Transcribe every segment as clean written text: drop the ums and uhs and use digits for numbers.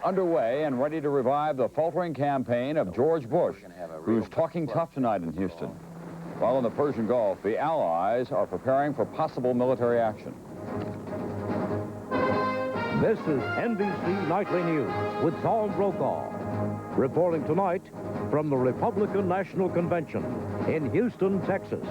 Underway and ready to revive the faltering campaign of George Bush, who's talking tough tonight in Houston. While in the Persian Gulf, the Allies are preparing for possible military action. This is NBC Nightly News with Tom Brokaw, reporting tonight from the Republican National Convention in Houston, Texas.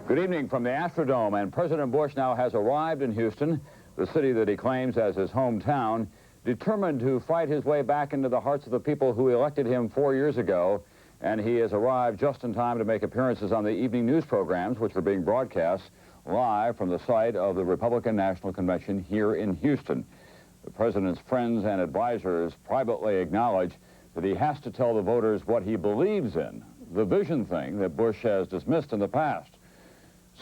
Good evening from the Astrodome, and President Bush now has arrived in Houston, the city that he claims as his hometown, determined to fight his way back into the hearts of the people who elected him 4 years ago. And he has arrived just in time to make appearances on the evening news programs, which are being broadcast live from the site of the Republican National Convention here in Houston. The president's friends and advisors privately acknowledge that he has to tell the voters what he believes in, the vision thing that Bush has dismissed in the past.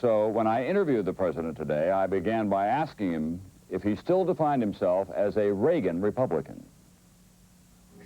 So when I interviewed the president today, I began by asking him if he still defined himself as a Reagan Republican.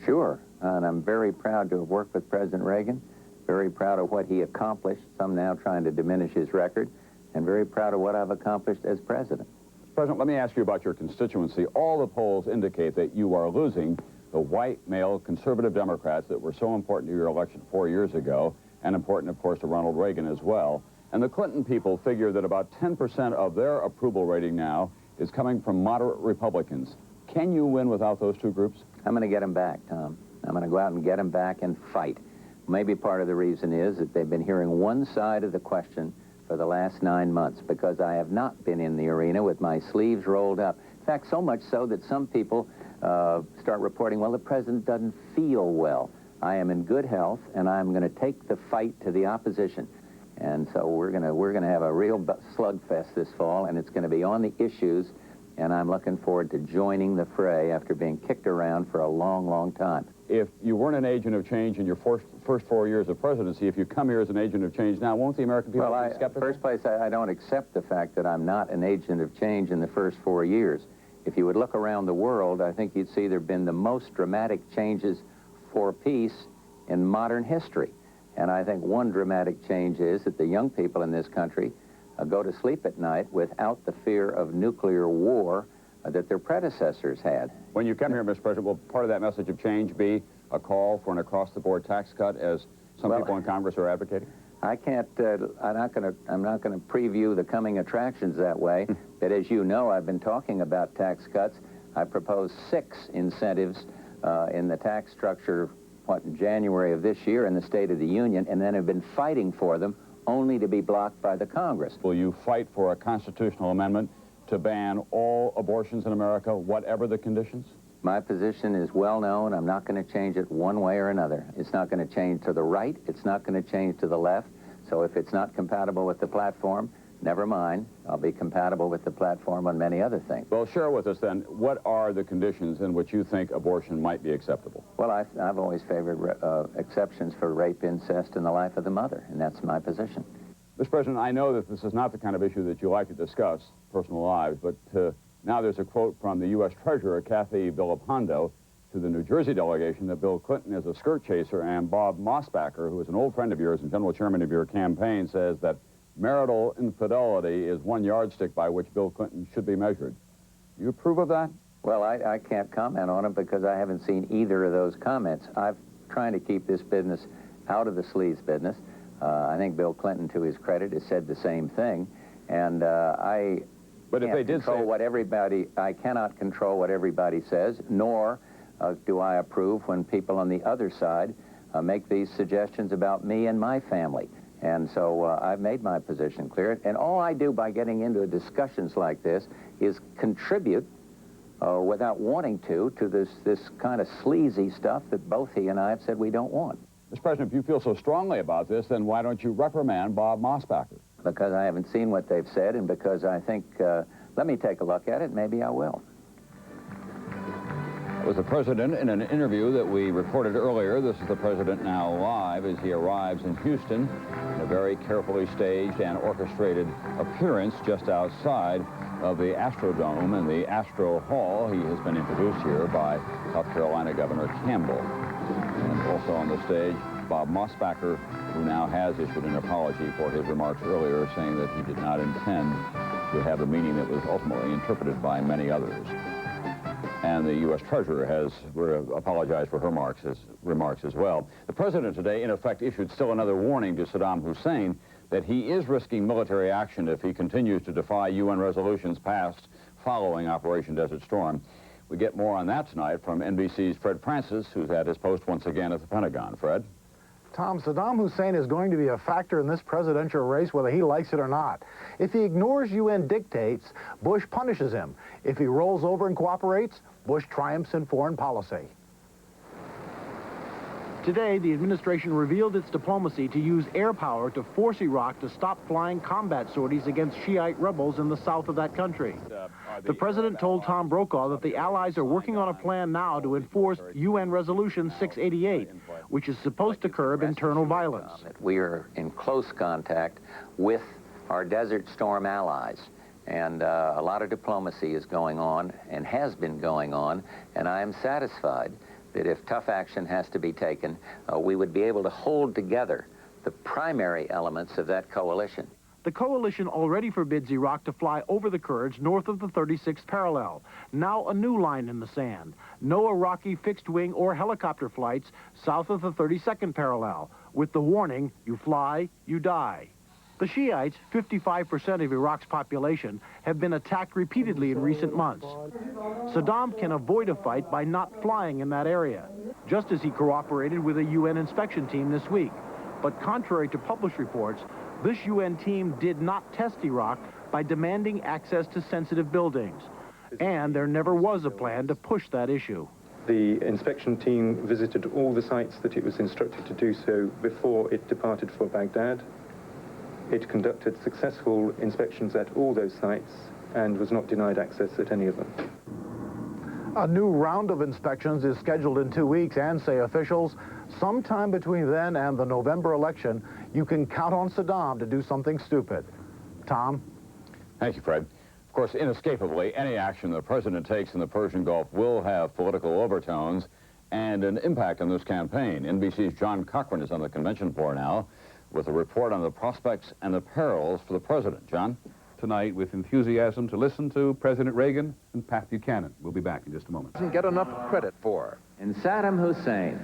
Sure, and I'm very proud to have worked with President Reagan, very proud of what he accomplished, some now trying to diminish his record, and very proud of what I've accomplished as president. President, let me ask you about your constituency. All the polls indicate that you are losing the white, male, conservative Democrats that were so important to your election 4 years ago, and important, of course, to Ronald Reagan as well. And the Clinton people figure that about 10% of their approval rating now is coming from moderate Republicans. Can you win without those two groups? I'm going to get them back, Tom. I'm going to go out and get them back and fight. Maybe part of the reason is that they've been hearing one side of the question for the last 9 months, because I have not been in the arena with my sleeves rolled up. In fact, so much so that some people start reporting, well, the president doesn't feel well. I am in good health, and I'm going to take the fight to the opposition. And so we're gonna have a real slugfest this fall, and it's going to be on the issues, and I'm looking forward to joining the fray after being kicked around for a long, long time. If you weren't an agent of change in your first 4 years of presidency, if you come here as an agent of change now, won't the American people be skeptical? First place, I don't accept the fact that I'm not an agent of change in the first 4 years. If you would look around the world, I think you'd see there have been the most dramatic changes for peace in modern history. And I think one dramatic change is that the young people in this country go to sleep at night without the fear of nuclear war that their predecessors had. When you come here, Mr. President, will part of that message of change be a call for an across-the-board tax cut, as some people in Congress are advocating? I can't. I'm not going to preview the coming attractions that way. But as you know, I've been talking about tax cuts. I proposed 6 incentives in the tax structure, in January of this year in the State of the Union, and then have been fighting for them only to be blocked by the Congress. Will you fight for a constitutional amendment to ban all abortions in America, whatever the conditions? My position is well known. I'm not going to change it one way or another. It's not going to change to the right. It's not going to change to the left. So if it's not compatible with the platform, never mind. I'll be compatible with the platform on many other things. Well, share with us then, what are the conditions in which you think abortion might be acceptable? Well, I've always favored exceptions for rape, incest, and the life of the mother, and that's my position. Mr. President, I know that this is not the kind of issue that you like to discuss, personal lives, but now there's a quote from the U.S. Treasurer, Kathy Villapando, to the New Jersey delegation that Bill Clinton is a skirt chaser, and Bob Mosbacher, who is an old friend of yours and general chairman of your campaign, says that marital infidelity is one yardstick by which Bill Clinton should be measured. Do you approve of that? Well, I can't comment on it because I haven't seen either of those comments. I'm trying to keep this business out of the sleaze business. I think Bill Clinton, to his credit, has said the same thing. And I cannot control what everybody says, nor do I approve when people on the other side make these suggestions about me and my family. And so I've made my position clear. And all I do by getting into discussions like this is contribute, without wanting to this kind of sleazy stuff that both he and I have said we don't want. Mr. President, if you feel so strongly about this, then why don't you reprimand Bob Mosbacher? Because I haven't seen what they've said, and because I think, let me take a look at it, maybe I will. That was the president in an interview that we recorded earlier. This is the president now live as he arrives in Houston in a very carefully staged and orchestrated appearance just outside of the Astrodome and the Astro Hall. He has been introduced here by South Carolina Governor Campbell. And also on the stage, Bob Mosbacher, who now has issued an apology for his remarks earlier, saying that he did not intend to have a meaning that was ultimately interpreted by many others. And the U.S. Treasurer has apologized for her remarks as well. The president today, in effect, issued still another warning to Saddam Hussein that he is risking military action if he continues to defy UN resolutions passed following Operation Desert Storm. We get more on that tonight from NBC's Fred Francis, who's at his post once again at the Pentagon. Fred? Tom, Saddam Hussein is going to be a factor in this presidential race whether he likes it or not. If he ignores UN dictates, Bush punishes him. If he rolls over and cooperates, Bush triumphs in foreign policy. Today, the administration revealed its diplomacy to use air power to force Iraq to stop flying combat sorties against Shiite rebels in the south of that country. The president told Tom Brokaw that the allies are working on a plan now to enforce UN Resolution 688, which is supposed to curb internal violence. We are in close contact with our Desert Storm allies, and a lot of diplomacy is going on and has been going on, and I am satisfied that if tough action has to be taken, we would be able to hold together the primary elements of that coalition. The coalition already forbids Iraq to fly over the Kurds north of the 36th parallel. Now a new line in the sand. No Iraqi fixed-wing or helicopter flights south of the 32nd parallel, with the warning, you fly, you die. The Shiites, 55% of Iraq's population, have been attacked repeatedly in recent months. Saddam can avoid a fight by not flying in that area, just as he cooperated with a UN inspection team this week. But contrary to published reports, this UN team did not test Iraq by demanding access to sensitive buildings. And there never was a plan to push that issue. The inspection team visited all the sites that it was instructed to do so before it departed for Baghdad. It conducted successful inspections at all those sites and was not denied access at any of them. A new round of inspections is scheduled in 2 weeks, and, say officials, sometime between then and the November election, you can count on Saddam to do something stupid. Tom? Thank you, Fred. Of course, inescapably, any action the president takes in the Persian Gulf will have political overtones and an impact on this campaign. NBC's John Cochran is on the convention floor now with a report on the prospects and the perils for the president. John? Tonight with enthusiasm to listen to President Reagan and Pat Buchanan. We'll be back in just a moment. Doesn't get enough credit for. And Saddam Hussein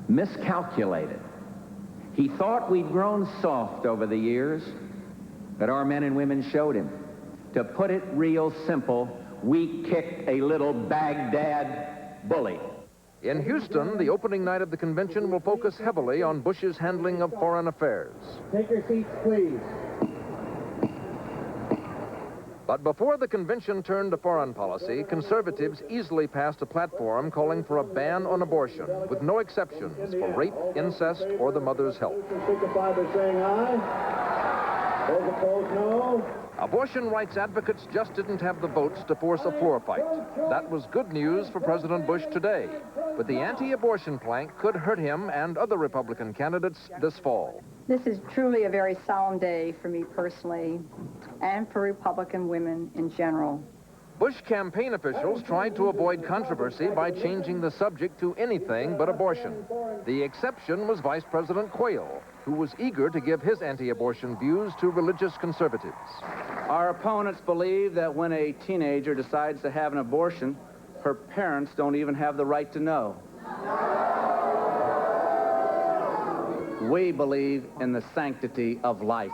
miscalculated. He thought we'd grown soft over the years, but our men and women showed him. To put it real simple, we kicked a little Baghdad bully. In Houston, the opening night of the convention will focus heavily on Bush's handling of foreign affairs. Take your seats, please. But before the convention turned to foreign policy, conservatives easily passed a platform calling for a ban on abortion, with no exceptions for rape, incest, or the mother's health. Signify by saying aye. Those opposed, no. Abortion rights advocates just didn't have the votes to force a floor fight. That was good news for President Bush today. But the anti-abortion plank could hurt him and other Republican candidates this fall. This is truly a very solemn day for me personally and for Republican women in general. Bush campaign officials tried to avoid controversy by changing the subject to anything but abortion. The exception was Vice President Quayle, who was eager to give his anti-abortion views to religious conservatives. Our opponents believe that when a teenager decides to have an abortion, her parents don't even have the right to know. We believe in the sanctity of life.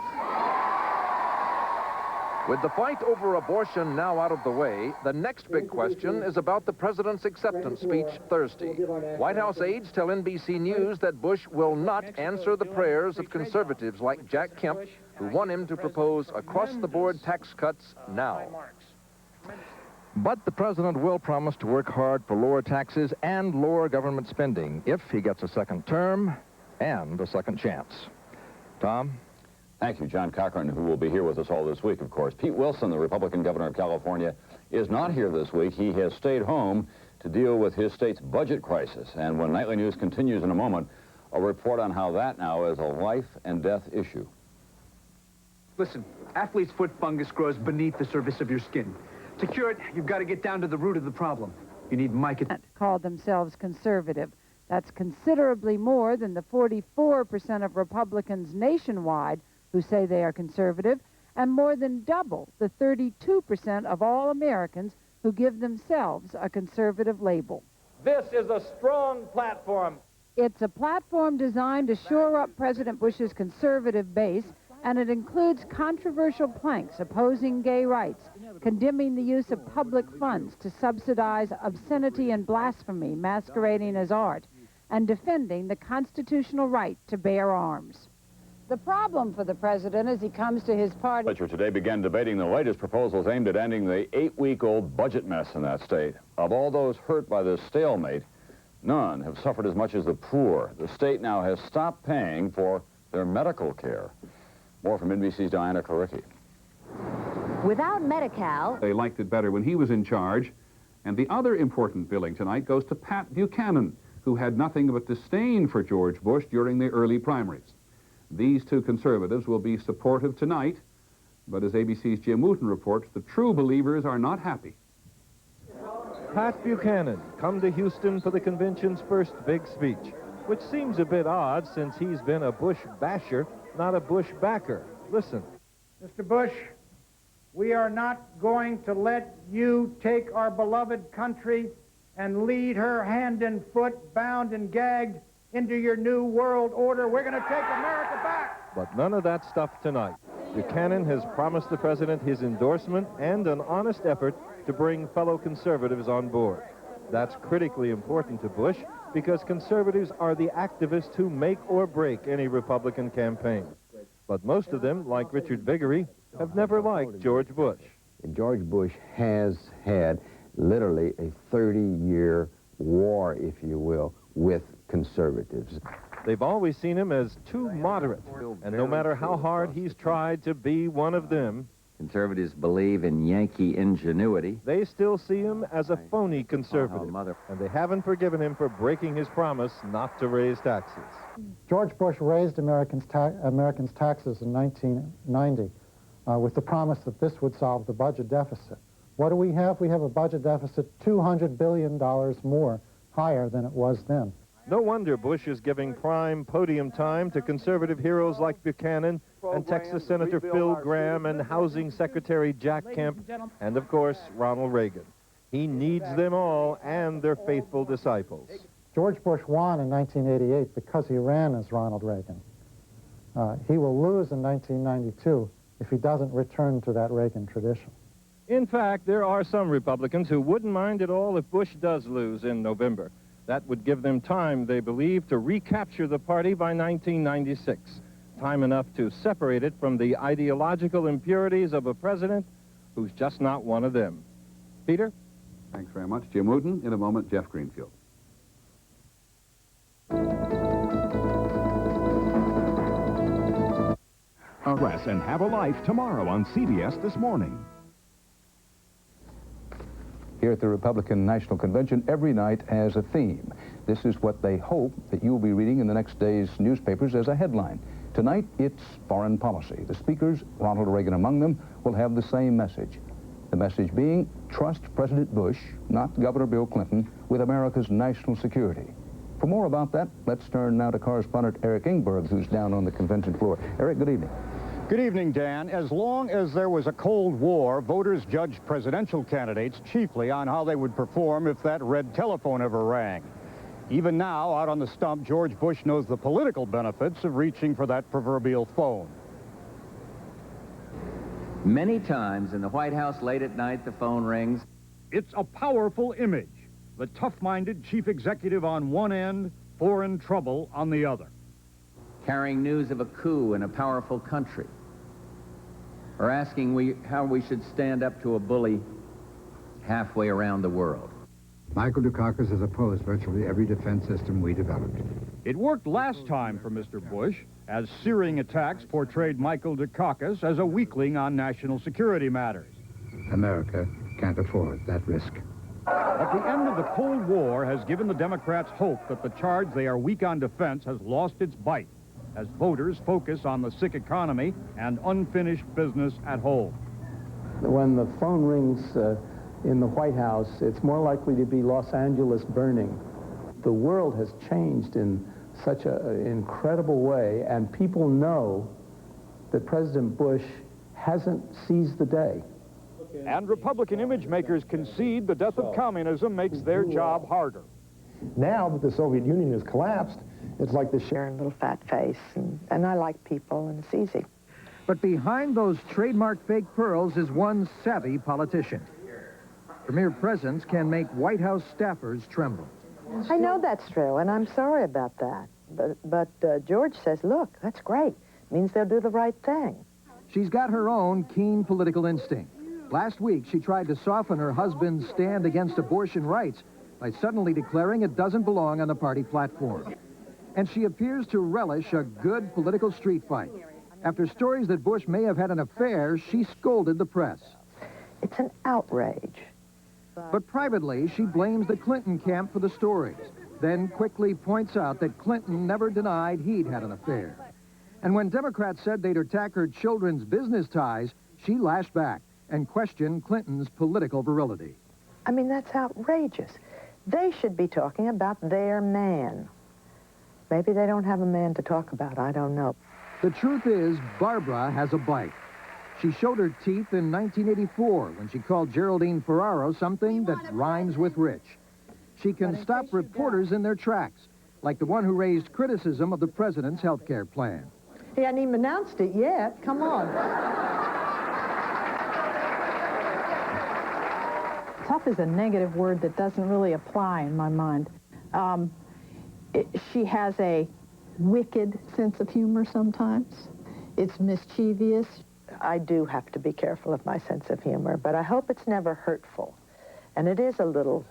With the fight over abortion now out of the way, the next big question is about the president's acceptance speech Thursday. White House aides tell NBC News that Bush will not answer the prayers of conservatives like Jack Kemp, who want him to propose across-the-board tax cuts now. But the president will promise to work hard for lower taxes and lower government spending if he gets a second term and a second chance. Tom? Thank you, John Cochran, who will be here with us all this week, of course. Pete Wilson, the Republican governor of California, is not here this week. He has stayed home to deal with his state's budget crisis. And when Nightly News continues in a moment, a report on how that now is a life and death issue. Listen, athlete's foot fungus grows beneath the surface of your skin. To cure it, you've got to get down to the root of the problem. You need mica... Call themselves conservative. That's considerably more than the 44% of Republicans nationwide who say they are conservative, and more than double the 32% of all Americans who give themselves a conservative label. This is a strong platform. It's a platform designed to shore up President Bush's conservative base, and it includes controversial planks opposing gay rights, condemning the use of public funds to subsidize obscenity and blasphemy masquerading as art, and defending the constitutional right to bear arms. The problem for the president as he comes to his party... Legislature today began debating the latest proposals aimed at ending the 8-week-old budget mess in that state. Of all those hurt by this stalemate, none have suffered as much as the poor. The state now has stopped paying for their medical care. More from NBC's Diana Claricki. Without Medi-Cal... They liked it better when he was in charge. And the other important billing tonight goes to Pat Buchanan, who had nothing but disdain for George Bush during the early primaries. These two conservatives will be supportive tonight, but as ABC's Jim Wooten reports, the true believers are not happy. Pat Buchanan come to Houston for the convention's first big speech, which seems a bit odd since he's been a Bush basher, not a Bush backer. Listen. Mr. Bush, we are not going to let you take our beloved country and lead her hand and foot, bound and gagged, into your new world order. We're going to take America back. But none of that stuff tonight. Buchanan has promised the president his endorsement and an honest effort to bring fellow conservatives on board. That's critically important to Bush because conservatives are the activists who make or break any Republican campaign. But most of them, like Richard Viguerie, have never liked George Bush. George Bush has had literally a 30-year war, if you will, with conservatives. They've always seen him as too moderate, and no matter how hard he's tried to be one of them, conservatives believe in Yankee ingenuity. They still see him as a phony conservative, and they haven't forgiven him for breaking his promise not to raise taxes. George Bush raised Americans' taxes in 1990 with the promise that this would solve the budget deficit. What do we have? We have a budget deficit $200 billion more higher than it was then. No wonder Bush is giving prime podium time to conservative heroes like Buchanan and Texas Senator Phil Gramm and Housing Secretary Jack Kemp and, of course, Ronald Reagan. He needs them all and their faithful disciples. George Bush won in 1988 because he ran as Ronald Reagan. He will lose in 1992 if he doesn't return to that Reagan tradition. In fact, there are some Republicans who wouldn't mind at all if Bush does lose in November. That would give them time, they believe, to recapture the party by 1996. Time enough to separate it from the ideological impurities of a president who's just not one of them. Peter? Thanks very much, Jim Wooten. In a moment, Jeff Greenfield. Arrest and Have a Life tomorrow on CBS This Morning. Here at the Republican National Convention, every night has a theme. This is what they hope that you'll be reading in the next day's newspapers as a headline. Tonight, it's foreign policy. The speakers, Ronald Reagan among them, will have the same message. The message being, trust President Bush, not Governor Bill Clinton, with America's national security. For more about that, let's turn now to correspondent Eric Ingberg, who's down on the convention floor. Eric, good evening. Good evening, Dan. As long as there was a Cold War, voters judged presidential candidates chiefly on how they would perform if that red telephone ever rang. Even now, out on the stump, George Bush knows the political benefits of reaching for that proverbial phone. Many times in the White House late at night, the phone rings. It's a powerful image. The tough-minded chief executive on one end, foreign trouble on the other. Carrying news of a coup in a powerful country. Or asking how we should stand up to a bully halfway around the world. Michael Dukakis has opposed virtually every defense system we developed. It worked last time for Mr. Bush, as searing attacks portrayed Michael Dukakis as a weakling on national security matters. America can't afford that risk. But the end of the Cold War has given the Democrats hope that the charge they are weak on defense has lost its bite, as voters focus on the sick economy and unfinished business at home. When the phone rings in the White House, it's more likely to be Los Angeles burning. The world has changed in such an incredible way, and people know that President Bush hasn't seized the day. And Republican image makers concede the death of communism makes their job harder. Now that the Soviet Union has collapsed, it's like the Sharon little fat face, and I like people, and it's easy. But behind those trademark fake pearls is one savvy politician. Her mere presence can make White House staffers tremble. I know that's true, and I'm sorry about that. But George says, look, that's great. Means they'll do the right thing. She's got her own keen political instinct. Last week, she tried to soften her husband's stand against abortion rights by suddenly declaring it doesn't belong on the party platform. And she appears to relish a good political street fight. After stories that Bush may have had an affair, she scolded the press. It's an outrage. But privately, she blames the Clinton camp for the stories, then quickly points out that Clinton never denied he'd had an affair. And when Democrats said they'd attack her children's business ties, she lashed back and questioned Clinton's political virility. I mean, that's outrageous. They should be talking about their man. Maybe they don't have a man to talk about. I don't know. The truth is, Barbara has a bite. She showed her teeth in 1984 when she called Geraldine Ferraro something that rhymes with rich. She can stop reporters in their tracks, like the one who raised criticism of the president's health care plan. He hadn't even announced it yet. Come on. Tough is a negative word that doesn't really apply in my mind. She has a wicked sense of humor sometimes. It's mischievous. I do have to be careful of my sense of humor, but I hope it's never hurtful. And it is a little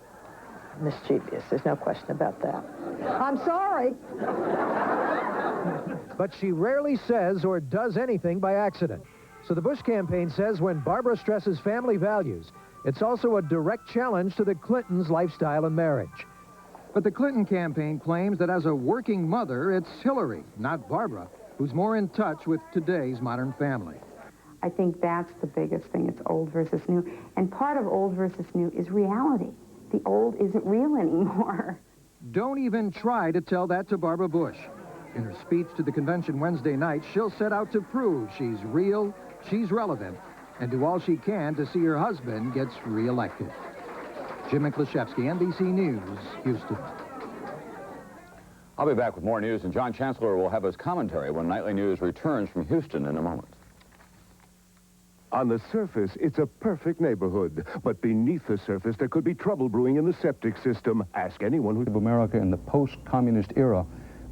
mischievous. There's no question about that. I'm sorry. But she rarely says or does anything by accident. So the Bush campaign says when Barbara stresses family values, it's also a direct challenge to the Clintons' lifestyle and marriage. But the Clinton campaign claims that as a working mother, it's Hillary, not Barbara, who's more in touch with today's modern family. I think that's the biggest thing. It's old versus new. And part of old versus new is reality. The old isn't real anymore. Don't even try to tell that to Barbara Bush. In her speech to the convention Wednesday night, she'll set out to prove she's real, she's relevant, and do all she can to see her husband gets reelected. Jim Miklashevsky, NBC News, Houston. I'll be back with more news, and John Chancellor will have his commentary when Nightly News returns from Houston in a moment. On the surface, it's a perfect neighborhood. But beneath the surface, there could be trouble brewing in the septic system. Ask anyone who... America in the post-communist era,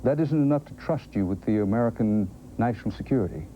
that isn't enough to trust you with the American national security.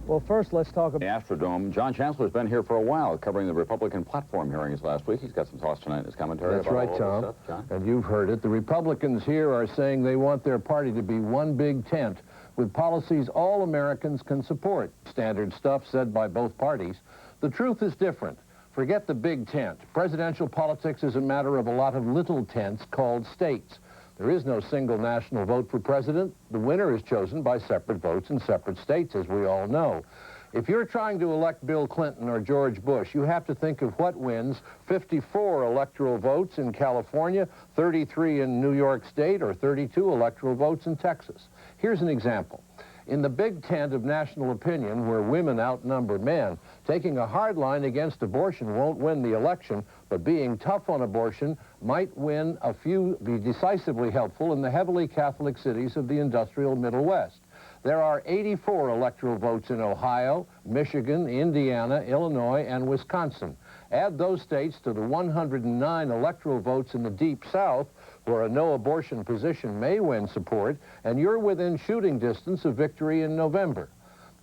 Well, first, let's talk about the Astrodome. John Chancellor's been here for a while covering the Republican platform hearings last week. He's got some thoughts tonight in his commentary. That's right, Tom. And you've heard it. The Republicans here are saying they want their party to be one big tent with policies all Americans can support. Standard stuff said by both parties. The truth is different. Forget the big tent. Presidential politics is a matter of a lot of little tents called states. There is no single national vote for president. The winner is chosen by separate votes in separate states, as we all know. If you're trying to elect Bill Clinton or George Bush, you have to think of what wins 54 electoral votes in California, 33 in New York State, or 32 electoral votes in Texas. Here's an example. In the big tent of national opinion, where women outnumber men, taking a hard line against abortion won't win the election, but being tough on abortion might be decisively helpful in the heavily Catholic cities of the industrial Middle West. There are 84 electoral votes in Ohio, Michigan, Indiana, Illinois, and Wisconsin. Add those states to the 109 electoral votes in the Deep South, where a no-abortion position may win support, and you're within shooting distance of victory in November.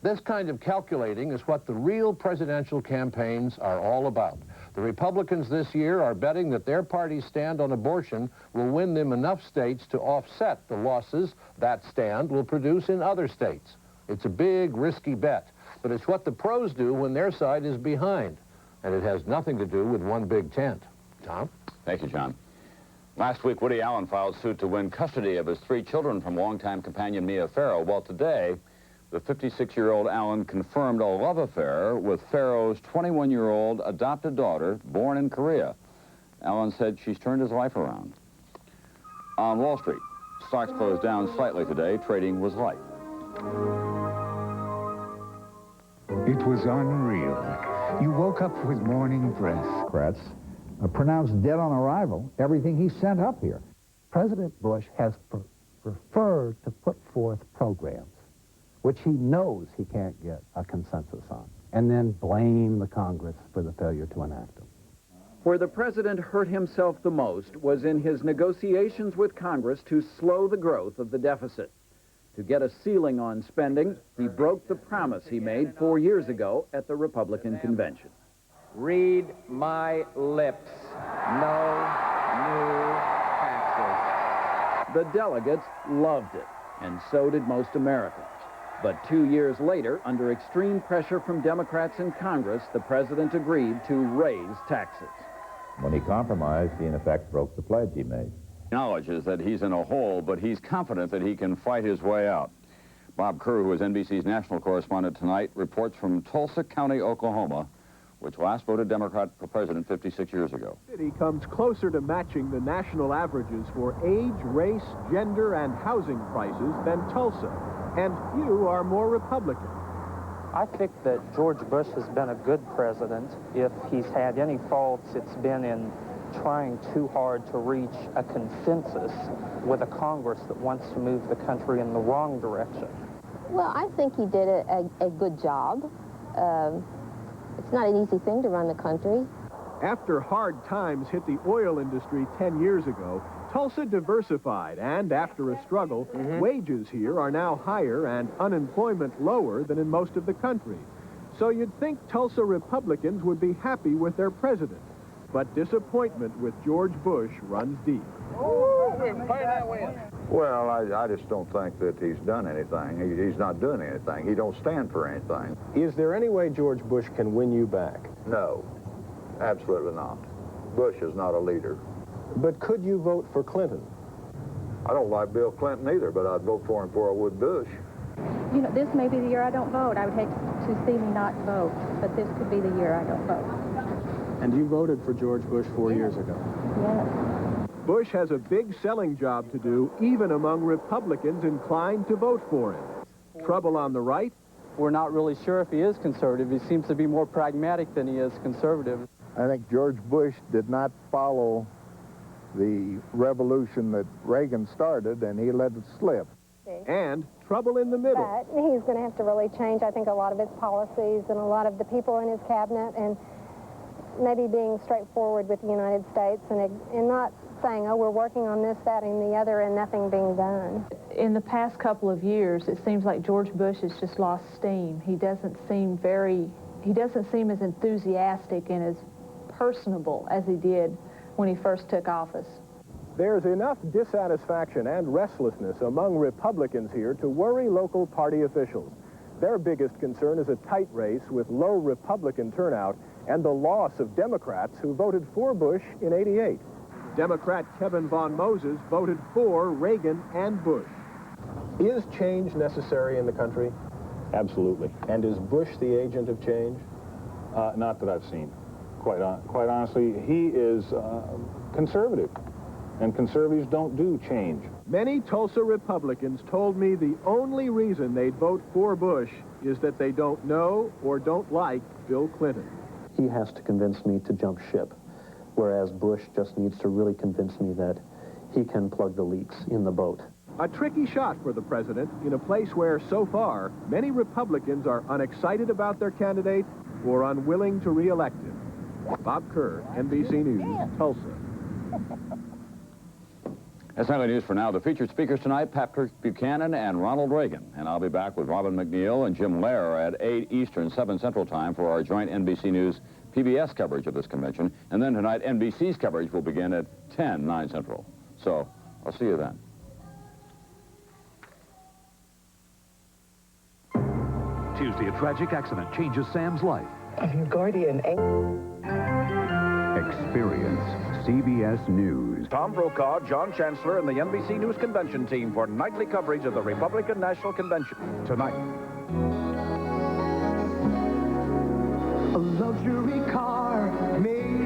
This kind of calculating is what the real presidential campaigns are all about. The Republicans this year are betting that their party's stand on abortion will win them enough states to offset the losses that stand will produce in other states. It's a big, risky bet, but it's what the pros do when their side is behind, and it has nothing to do with one big tent. Tom? Thank you, John. Last week, Woody Allen filed suit to win custody of his 3 children from longtime companion Mia Farrow. Well, today, the 56-year-old Allen confirmed a love affair with Farrow's 21-year-old adopted daughter, born in Korea. Allen said she's turned his life around. On Wall Street, stocks closed down slightly today. Trading was light. It was unreal. You woke up with morning breath. Democrats pronounced dead on arrival everything he sent up here. President Bush has preferred to put forth programs which he knows he can't get a consensus on, and then blame the Congress for the failure to enact them. Where the president hurt himself the most was in his negotiations with Congress to slow the growth of the deficit. To get a ceiling on spending, he broke the promise he made 4 years ago at the Republican convention. Read my lips. No new taxes. The delegates loved it, and so did most Americans. But 2 years later, under extreme pressure from Democrats in Congress, the president agreed to raise taxes. When he compromised, he in effect broke the pledge he made. He acknowledges that he's in a hole, but he's confident that he can fight his way out. Bob Kerr, who is NBC's national correspondent tonight, reports from Tulsa County, Oklahoma, which last voted Democrat for president 56 years ago. The city comes closer to matching the national averages for age, race, gender, and housing prices than Tulsa, and few are more Republican. I think that George Bush has been a good president. If he's had any faults, it's been in trying too hard to reach a consensus with a Congress that wants to move the country in the wrong direction. Well, I think he did a good job. It's not an easy thing to run the country. After hard times hit the oil industry 10 years ago, Tulsa diversified, and after a struggle, wages here are now higher and unemployment lower than in most of the country. So you'd think Tulsa Republicans would be happy with their president. But disappointment with George Bush runs deep. Well, I just don't think that he's done anything. He's not doing anything. He don't stand for anything. Is there any way George Bush can win you back? No, absolutely not. Bush is not a leader. But could you vote for Clinton? I don't like Bill Clinton either, but I'd vote for him before I would Bush. You know, this may be the year I don't vote. I would hate to see me not vote, but this could be the year I don't vote. And you voted for George Bush 4 years ago. Yes. Bush has a big selling job to do, even among Republicans inclined to vote for him. Trouble on the right? We're not really sure if he is conservative. He seems to be more pragmatic than he is conservative. I think George Bush did not follow the revolution that Reagan started, and he let it slip. And trouble in the middle. But he's going to have to really change, I think, a lot of his policies and a lot of the people in his cabinet, and maybe being straightforward with the United States and not saying, oh, we're working on this, that, and the other, and nothing being done. In the past couple of years, it seems like George Bush has just lost steam. He doesn't seem as enthusiastic and as personable as he did when he first took office. There's enough dissatisfaction and restlessness among Republicans here to worry local party officials. Their biggest concern is a tight race with low Republican turnout and the loss of Democrats who voted for Bush in '88. Democrat Kevin Von Moses voted for Reagan and Bush. Is change necessary in the country? Absolutely. And is Bush the agent of change? Not that I've seen. Quite honestly, he is conservative, and conservatives don't do change. Many Tulsa Republicans told me the only reason they'd vote for Bush is that they don't know or don't like Bill Clinton. He has to convince me to jump ship, whereas Bush just needs to really convince me that he can plug the leaks in the boat. A tricky shot for the president in a place where, so far, many Republicans are unexcited about their candidate or unwilling to re-elect him. Bob Kerr, NBC News, Tulsa. That's Nightly News for now. The featured speakers tonight, Patrick Buchanan and Ronald Reagan. And I'll be back with Robin McNeil and Jim Lehrer at 8 Eastern, 7 Central Time for our joint NBC News PBS coverage of this convention. And then tonight, NBC's coverage will begin at 10, 9 Central. So I'll see you then. Tuesday, a tragic accident changes Sam's life. Guardian Experience CBS News. Tom Brokaw, John Chancellor, and the NBC News Convention team for nightly coverage of the Republican National Convention. Tonight. A luxury car made